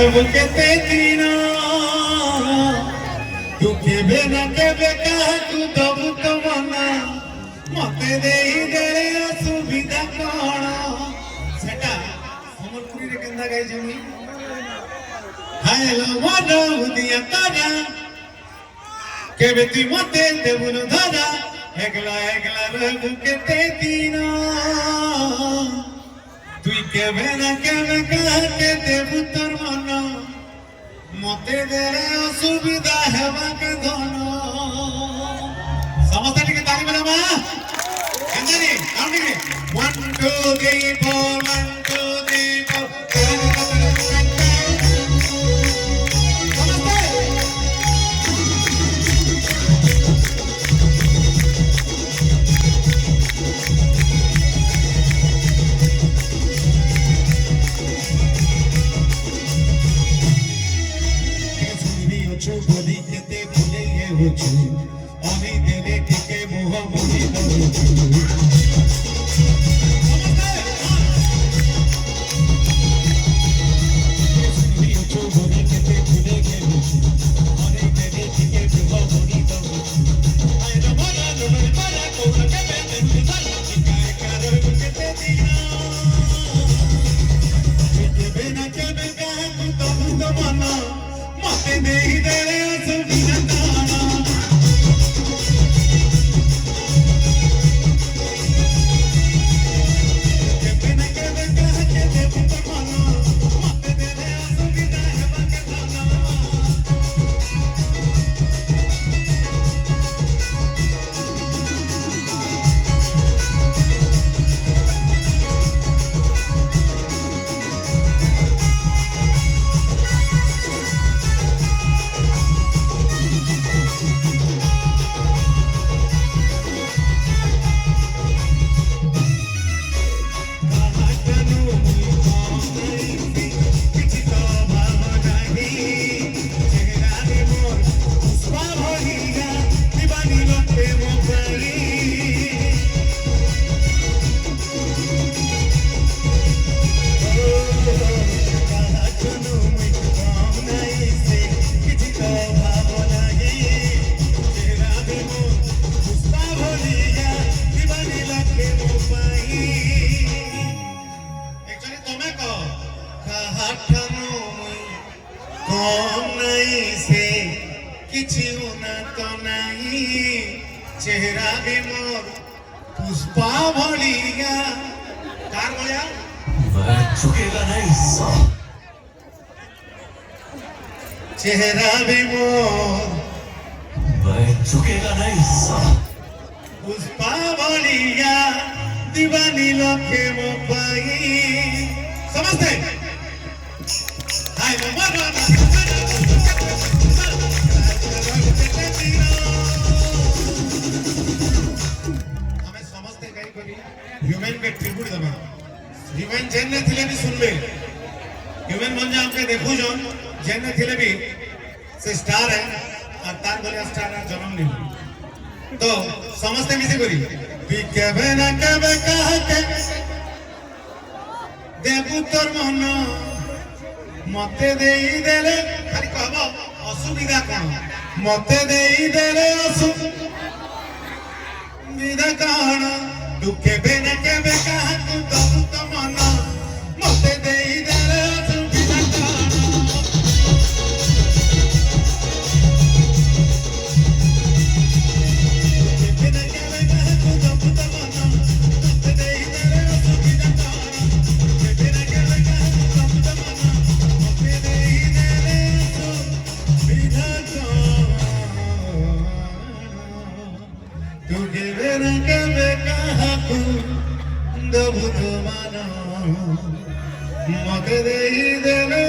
बुकेते दीना तू केबे न केबे काहाकू दबु तो मना मते देई देले असुविधा कोन सेटा समरपुरी रे केंदा गाई जमी हाय लो मनो दिया तारा केबे तू मते देबुनु धारा एकला एकला रे बुकेते दीना তুই কেবে না কেবে কাহাকে দেবু তোর মন মতে দে অসুবিধা হেবাকে ধন সমস্ত টিকে তালি বলা মা কেন্দানি কাউন্টিং 1 2 3 4 1 2 3 4 অনি দেলে টিকে মোহ মনি দরুচু মতে দেই দেলে অসুবিধা चेहरा भी मोर पुष्पा भलिया कार भलिया मैं झुकेगा नहीं चेहरा भी मोर मैं झुकेगा नहीं पुष्पा भलिया दीवानी लोके मो पाई समझते हाय ममा ह्यूमन के ट्रिब्यूट दबा ह्यूमन जेने थिले भी सुनबे ह्यूमन मन जा हमके देखु जोन जेने थिले भी से स्टार है और तार बोले स्टार का जन्म नहीं तो समझते मिसे करी बी केबे ना केबे कहा के देबु तोर मन मते देई देले खाली कहबो असुविधा कोन मते देई देले असुविधा कोन तू केबे न केबे काहाकू दबु तो मन मते देई देले असुविधा कोन केबे न केबे काहाकू दबु तो मन मते देई देले असुविधा कोन केबे न केबे काहाकू दबु तो मन मते देई देले असुविधा कोन तू केबे न केबे दबु तो मना मते देई देले